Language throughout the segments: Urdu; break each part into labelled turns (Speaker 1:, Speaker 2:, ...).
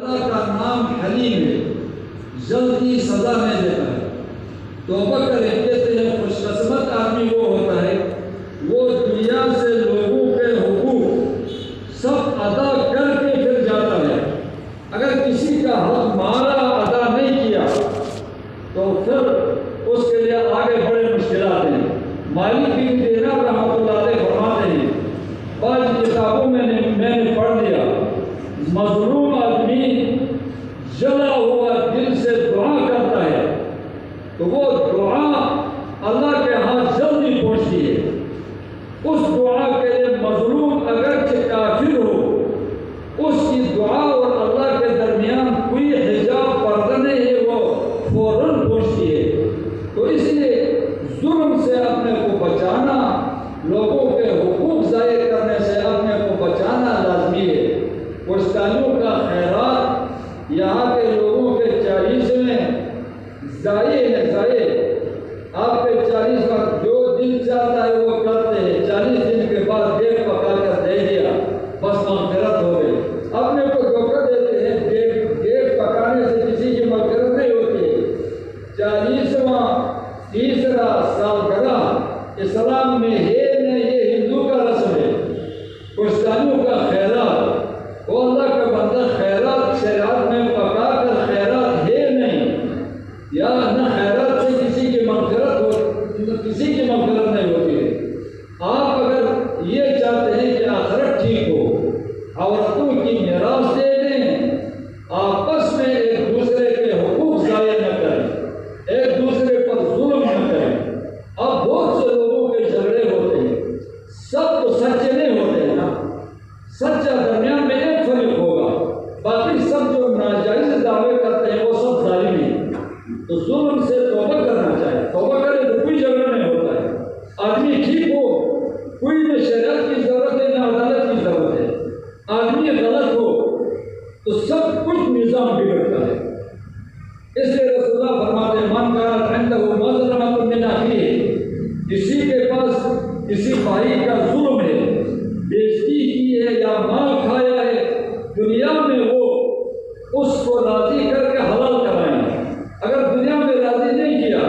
Speaker 1: اللہ کا نام حلیم ہے، جلدی سزا نہیں دیتا ہے۔ توبہ کریں، کہتے ہیں خوش قسمت آدمی وہ ہوتا ہے وہ دنیا سے لوگوں کے حقوق سب ادا کر کے پھر جاتا ہے۔ اگر کسی کا حق مارا ادا نہیں کیا تو پھر اس کے لیے آگے بڑے مشکلات ہیں۔ مالک بن دینار رحمۃ اللہ علیہ فرماتے ہیں، بعض کتابوں میں نے پڑھ لیا، مظلوم آدمی جلا ہوا دل سے دعا کرتا ہے تو وہ دعا اللہ کے ہاتھ جلدی پہنچتی ہے۔ اس دعا کے لیے مظلوم اگرچہ کافر ہو، اس کی دعا اور اللہ کے درمیان کوئی حجاب پردہ نہیں ہے، وہ فوراً پہنچتی ہے۔ تو اس لیے ظلم سے اپنے کو بچانا، لوگوں کے حقوق ضائع کرنے سے اپنے کو بچانا لازمی ہے۔ کوستانیوں کا خیرات یہاں کے لوگوں کے 40ویں ضائع ہے، ضائع۔ آپ کے 40 وقت جو دل چاہتا ہے وہ کرتے ہیں، 40 دن کے بعد دیکھ پکا کر دے دیا، بس مغفرت ہو گئی۔ اپنے کو دھوکہ دیتے ہیں، دیکھ پکانے سے کسی کی مغفرت نہیں ہوتی ہے۔ 40واں تیسرا سالگرہ اسلام میں ہے نہیں، یہ ہندو کا رسم ہے۔ کوستانیوں کا خیرات، وہ اللہ کا بندہ خیرات شریعت میں پکا کر خیرات ہے نہیں، یا نہ خیرات سے کسی کی مغفرت نہیں ہوتی ہے۔ آپ اگر یہ چاہتے ہیں کہ آخرت ٹھیک ہو، عورتوں کی میراث دے دیں، آپس میں ایک دوسرے کے حقوق ضائع نہ کریں، ایک دوسرے پر ظلم نہ کریں۔ اب بہت سے لوگوں کے جھگڑے ہوتے ہیں، سب تو سچے نہیں ہوتے ہیں نا، سچا درمیان میں ایک فرق ہوگا، باقی سب جو ناجائز دعوے کرتے ہیں وہ سب ظالم ہیں۔ تو ظلم سے توبہ کرنا چاہیے، توبہ کرے تو کوئی جھگڑا نہیں ہوتا ہے۔ آدمی ٹھیک ہو، کوئی نہ شریعت کی ضرورت ہے نہ عدالت کی ضرورت ہے۔ آدمی غلط ہو تو سب کچھ نظام بگڑتا ہے۔ اس لیے رسول اللہ فرماتے ہیں، من کانت عنده مظلمۃ من اخیہ، کسی کے پاس کسی بھائی کا ظلم ہے، بےزتی کی ہے یا مال کھایا ہے، دنیا میں وہ اس کو راضی کر کے حلال کرائیں۔ اگر دنیا میں راضی نہیں کیا،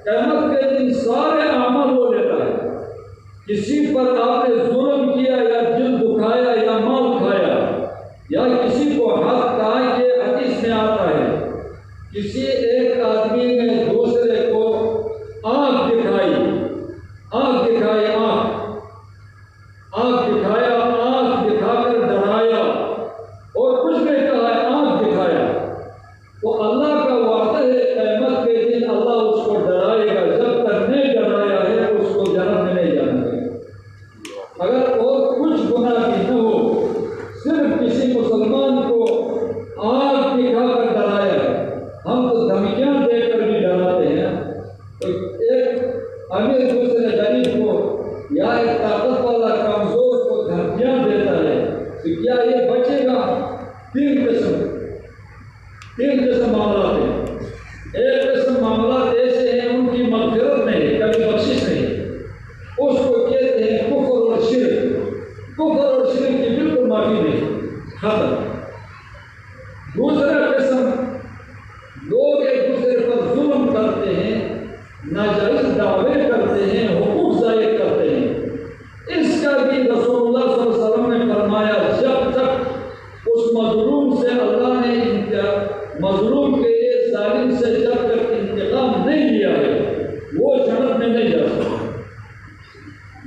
Speaker 1: قیامت کے دن سارے اعمال وہ لیتا ہے۔ کسی پر آپ نے ظلم کیا یا دل دکھایا یا مال کھایا یا کسی کو حق کہا، کہ حدیث میں آتا ہے کسی ایک آدمی نے دوسرے کو آنکھ دکھائی، آنکھ دکھایا، آنکھ دکھا کر ڈرایا اور کچھ نہیں کہا ہے، آنکھ دکھایا، تو اللہ کا وعدہ ہے قیامت کے دن اللہ اس کو ڈرائے گا، جب تک نہیں ڈرایا ہے اس کو جنت میں نہیں جانا ہے۔ اگر اور کچھ گناہ بھی نہ ہو، صرف کسی مسلمان کو آنکھ دکھا کر ڈرایا ہے، ہم تو دھمکیاں دے کر بھی ڈراتے ہیں۔ تو ایک امیر دوسرے غریب کو یا ایک طاقت والا کمزور کو دھمکیاں دیتا ہے تو کیا یہ بچے گا؟ تین قسم معاملات ہیں۔ ایک قسم معاملات ایسے ہیں ان کی مغفرت نہیں، کبھی بخشش نہیں، اس کو کہتے ہیں کفر اور شرک۔ کفر اور شرک کی بالکل معافی نہیں، ختم۔ دوسرا قسم، لوگ ایک دوسرے پر ظلم کرتے ہیں، ناجائز دعوے کرتے ہیں، حقوق ضائع کرتے ہیں، اس کا بھی رسول اللہ صلی اللہ علیہ وسلم نے فرمایا جب تک اس مظلوم سے اللہ نے مظلوم کے لیے ظالم سے جب تک انتقام نہیں لیا ہے وہ جنت میں نہیں جا سکتا،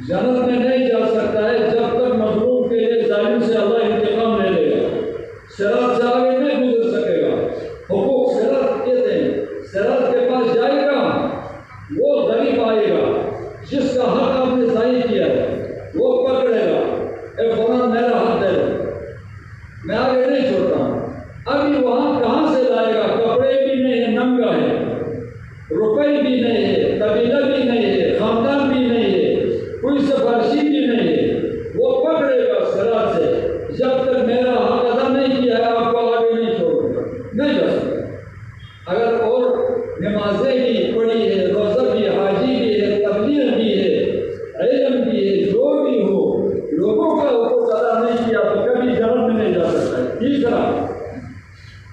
Speaker 1: جنت میں نہیں جا سکتا ہے جب تک مظلوم کے لیے ظالم سے اللہ انتقام لے لے گا، صراط سے آگے نہیں گزر سکے گا۔ حقوق صراط کہتے ہیں، صراط کے پاس جائے گا، وہ غریب آئے گا جس کا حق آپ نے ضائع کیا ہے، وہ پکڑے گا، اے فلاں میرا حق دے دو، میں آگے نہیں چھوڑتا ہوں۔ ابھی وہاں کہاں سے لائے گا؟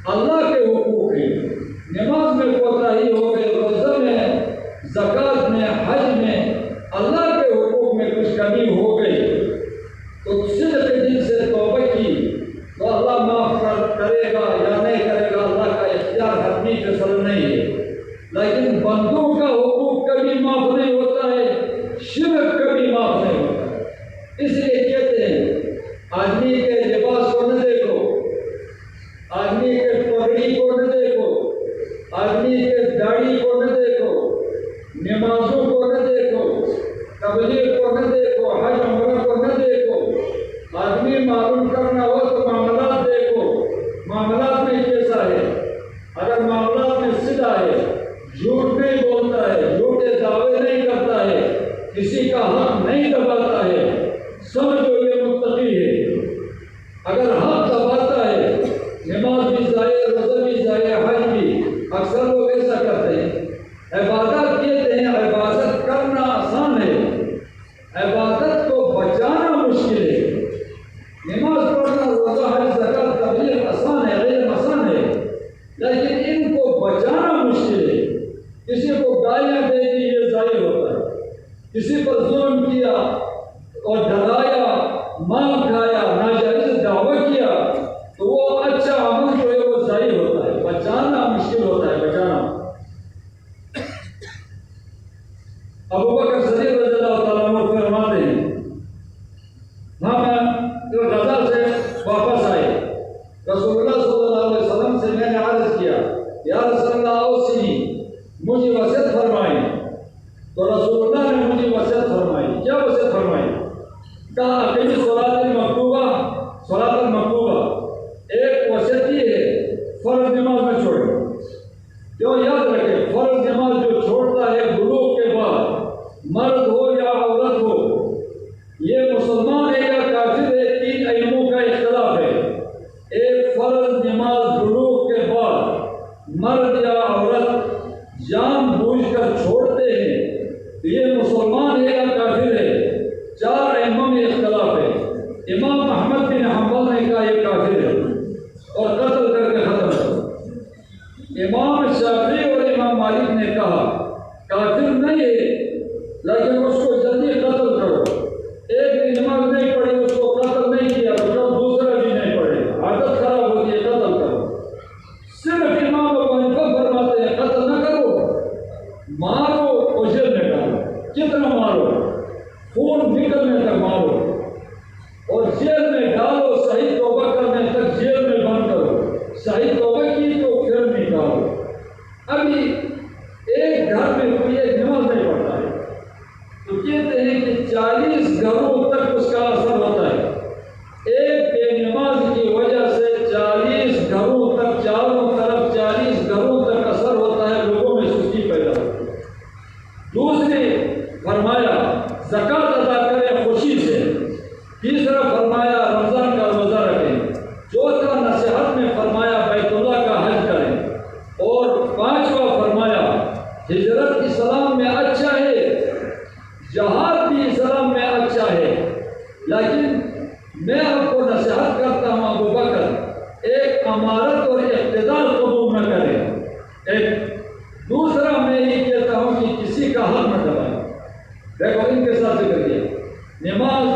Speaker 1: اللہ کے حقوق ہیں۔ نماز میں کوتاہی ہو گئی، روزہ میں، زکوٰۃ میں، حج میں اللہ کے حقوق میں کچھ کمی ہو گئی تو صدق دل سے توبہ کی تو اللہ معاف کرے گا یا نہیں کرے گا، اللہ کا اختیار حتمی فیصلہ نہیں ہے۔ لیکن بندوں کا حقوق کبھی معاف نہیں ہوتا ہے، شرک کبھی معاف نہیں ہوتا ہے۔ اس لیے کہتے ہیں آدمی کے لباس کو نہ دیکھو، آدمی کے پگڑی کو نہ دیکھو، آدمی کے داڑھی کو نہ دیکھو، نمازوں کو نہ دیکھو، تبلیغ کو نہ دیکھو، حج عمرہ کو نہ دیکھو۔ آدمی معلوم کرنا ہو تو معاملات دیکھو، معاملات میں کیسا ہے۔ اگر معاملات میں سیدھا ہے، جھوٹ نہیں بولتا ہے، جھوٹے دعوے نہیں کرتا ہے، کسی کا حق نہیں دباتا ہے، سمجھو یہ متقی ہے۔ اگر حق دباتا ہے، نماز بھی ضائع، روزہ بھی ضائع، حج بھی، اکثر لوگ ایسا کرتے ہیں۔ عبادت کہتے ہیں عبادت کرنا آسان ہے، عبادت کو بچانا مشکل ہے۔ نماز پڑھنا، روزہ، حج، زکوٰۃ، تبلیغ آسان ہے، علم آسان ہے، لیکن ان کو بچانا مشکل ہے۔ کسی کو گالیاں دے دی یہ ضائع ہوتا ہے، کسی پر ظلم کیا اور ڈرایا، مال کھایا، ناجائز دعویٰ کیا تو وہ اچھا عمل جو ہے وہ ضائع ہوتا ہے، بچانا مشکل ہوتا ہے، بچانا۔ ابو بکر صدیق رضی اللہ تعالیٰ عنہ فرماتے ہیں، ہم غزہ سے واپس آئے، رسول اللہ صلی اللہ علیہ وسلم سے میں نے عرض کیا یا رسول اللہ اوصنی، مجھے وصیت فرمائیں۔ تو رسول اللہ نے مجھے وصیت فرمائی۔ کیا وصیت فرمائی؟ کہا اقیم الصلاۃ المکتوبہ، صلاۃ المکتوبہ۔ ایک وصیت یہ ہے فرض نماز میں چھوڑو۔ کیوں؟ یاد رکھیں فرض نماز جو چھوڑتا ہے بلوغ کے بعد، مرد ہو یا عورت ہو، یہ مسلمان ہے یا کافر ہے، 3 ائموں کا اختلاف ہے۔ ایک فرض نماز بلوغ کے بعد مرد یا عورت جان بوجھ کر چھوڑتے ہیں تو یہ مسلمان ہے یا کافر ہے؟ 4 ائموں میں اختلاف ہے۔ امام احمد بن حنبل نے کہا یہ کافر ہے اور قتل کر کے ختم کر۔ امام شافعی اور امام مالک نے کہا کافر نہیں ہے لیکن اس کو جلدی قتل کرو۔ ایک بھی نماز نہیں پڑھی، اس کو قتل نہیں کیا تو دوسرا بھی نہیں پڑھے، عادت خراب ہوتی ہے، قتل کرو۔ صرف امام ابو حنیفہ فرماتے ہیں قتل نہ کرو، مارو اور جیل میں ڈالو۔ کتنا مارو؟ خون نکلنے تک مارو اور جیل میں ڈالو، صحیح توبہ کرنے تک جیل میں بند کرو۔ صحیح توبہ کی تو پھر نکالو۔ ابھی ایک گھر میں کوئی ایک نماز نہیں پڑھتا ہے تو کہتے ہیں کہ 40 گھروں تک اس کا اثر ہوتا ہے۔ ایک بے نماز کی وجہ سے 40 گھروں تک، چاروں طرف 40 گھروں تک اثر ہوتا ہے، لوگوں میں سستی پیدا ہوتی ہے۔ دوسرے فرمایا زکوٰۃ ادا کریں خوشی سے۔ تیسرا فرمایا رمضان کا روزہ رکھیں۔ چوتھا نصیحت میں فرمایا بیت اللہ کا حج کریں۔ اور 5واں فرمایا ہجرت اسلام میں اچھا ہے، جہاد بھی اسلام میں اچھا ہے، لیکن میں آپ کو نصیحت کرتا ہوں ابو بکر ایک امارت اور اقتدار قبول نہ کریں۔ ایک دوسرا میں یہ کہتا ہوں کہ کسی کا حق نہ دبائیں۔ دیکھو ان کے ساتھ ذکر کیا، نماز،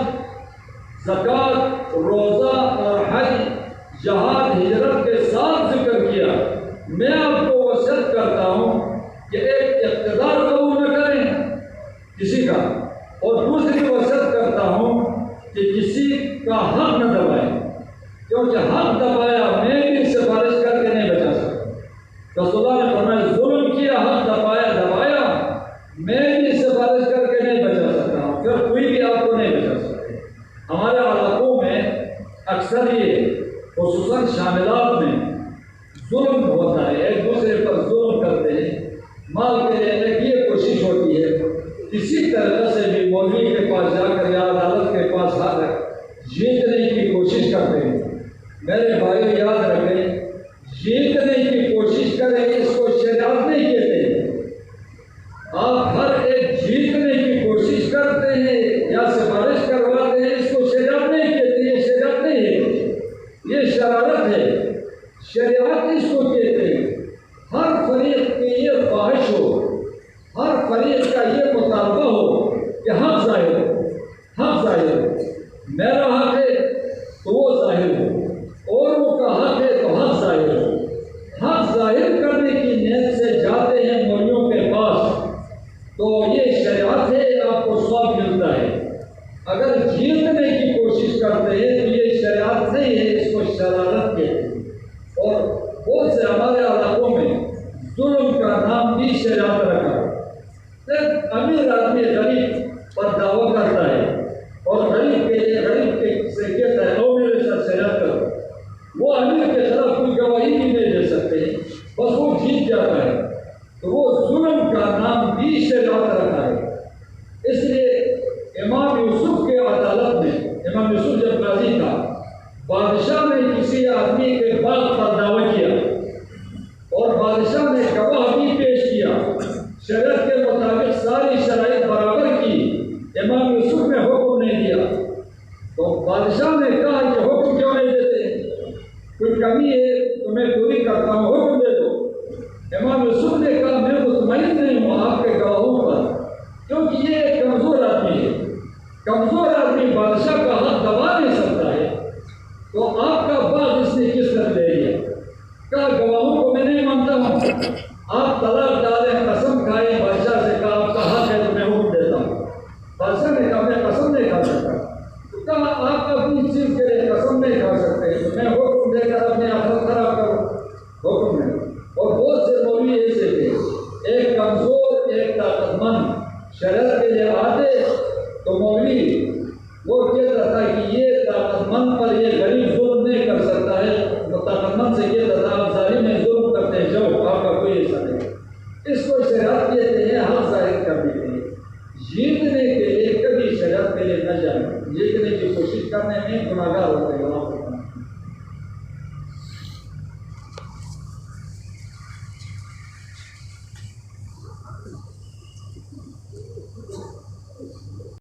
Speaker 1: زکوٰۃ، روزہ اور حج، جہاد، ہجرت کے ساتھ ذکر کیا۔ میں آپ کو وصیت کرتا ہوں کہ ایک اقتدار قبول نہ کریں کسی کا، اور دوسری وصیت کرتا ہوں کہ کسی کا حق نہ دبائیں، کیونکہ حق دبایا میں بھی سفارش کر کے نہیں بچا سکتا۔ رسول اللہ نے فرمایا ظلم کیا، حق دبایا میں بھی سفارش کر کے نہیں بچا سکتا ہوں، پھر کوئی بھی آپ کو نہیں بچا سکتے۔ ہمارے علاقوں میں اکثر یہ خصوصاً شاملات میں ظلم ہوتا ہے، ایک دوسرے پر ظلم کرتے ہیں، مال کے لینے کی یہ کوشش ہوتی ہے۔ کسی طرح سے بھی مولوی کے پاس جا کر یا عدالت کے پاس آ کر جیتنے کی کوشش کرتے ہیں۔ میرے بھائی یاد رکھیں، جیتنے کی کوشش کریں اس کو شریعت نہیں کہتے۔ آپ ہر ایک جیتنے کی کوشش کرتے ہیں یا سفارش کرواتے ہیں، اس کو شریعت نہیں کہتے، یہ شریعت نہیں ہے، یہ شرارت ہے۔ شریعت شریعت اس کو کہتے ہیں ہر فریق کی یہ خواہش ہو، ہر فریق کا یہ مطالبہ ہو کہ حق ظاہر ہو، حق ظاہر ہو، میرا حق ہے تو وہ ظاہر ہو، اوروں کا حق ہے تو حق ظاہر ہو۔ حق ظاہر کرنے کی نیت سے جاتے ہیں مولویوں کے پاس تو یہ شریعت ہے، آپ کو ثواب ملتا ہے۔ اگر جیتنے کی کوشش کرتے ہیں تو یہ شریعت نہیں ہے، اس کو شرارت کہتے ہیں۔ اور بہت سے ہمارے علاقوں میں ظلم کا نام بھی شریعت رکھا ہے۔ ایک امیر آدمی غریب پر دعویٰ کرتا ہے اور غریب سے کہتا ہے او میرے ساتھ شریعت کرو، وہ امیر کے خلاف کوئی گواہی بھی نہیں دے سکتے، بس وہ جیت جاتا ہے، تو وہ ظلم کا نام بھی شریعت رکھا ہے۔ اس لیے امام یوسف کے عدالت میں، امام یوسف جب قاضی تھا، بادشاہ نے کسی آدمی کے باغ پر دعویٰ کیا اور بادشاہ نے گواہ بھی پیش کیا، شریعت کے مطابق ساری شرائط برابر کی، امام یوسف نے حکم نہیں دیا، تو بادشاہ نے کہا کہ حکم کیوں نہیں دیتے، کوئی کمی ہے تو میں پوری کرتا ہوں، حکم دے دو۔ امام یوسف نے کہا میں مطمئن نہیں ہوں آپ کے گواہوں پر، کیونکہ یہ ایک کمزور آدمی ہے، کمزور آدمی بادشاہ کا حق دبا نہیں سکتا ہے، تو آپ کا باغ اس نے کس طرح لے لیا؟ کہا گواہوں کو میں نہیں مانتا ہوں، آپ طلاق ڈالیں، قسم کھائیں، بادشاہ سے کہا آپ کا حق ہے تو میں حکم دیتا ہوں۔ بادشاہ نے کہا میں قسم نہیں کھا سکتا، تو کہا آپ اپنی چیز کے لیے قسم نہیں کھا سکتے تو میں حکم دے کر اپنی آخرت خراب کروں، حکم نہیں۔ اور بہت سے مولوی ایسے تھے، ایک کمزور ایک طاقت مند شریعت کے لیے آتے تو مولوی وہ کہتا تھا کہ یہ طاقت مند پر یہ غریب ظلم نہیں کر سکتا ہے، تو طاقت مند سے کہتا تھا آپ ظالم میں ظلم کرتے ہیں، جاؤ، آپ کا کوئی ایسا نہیں۔ اس کو شریعت کہتے ہیں حق ظاہر کرنے کے لیے۔ جیتنے کے لیے کبھی شریعت کے لیے نہ جائیں، جیتنے کی کوشش کرنے میں گناہگار ہوتے ہیں۔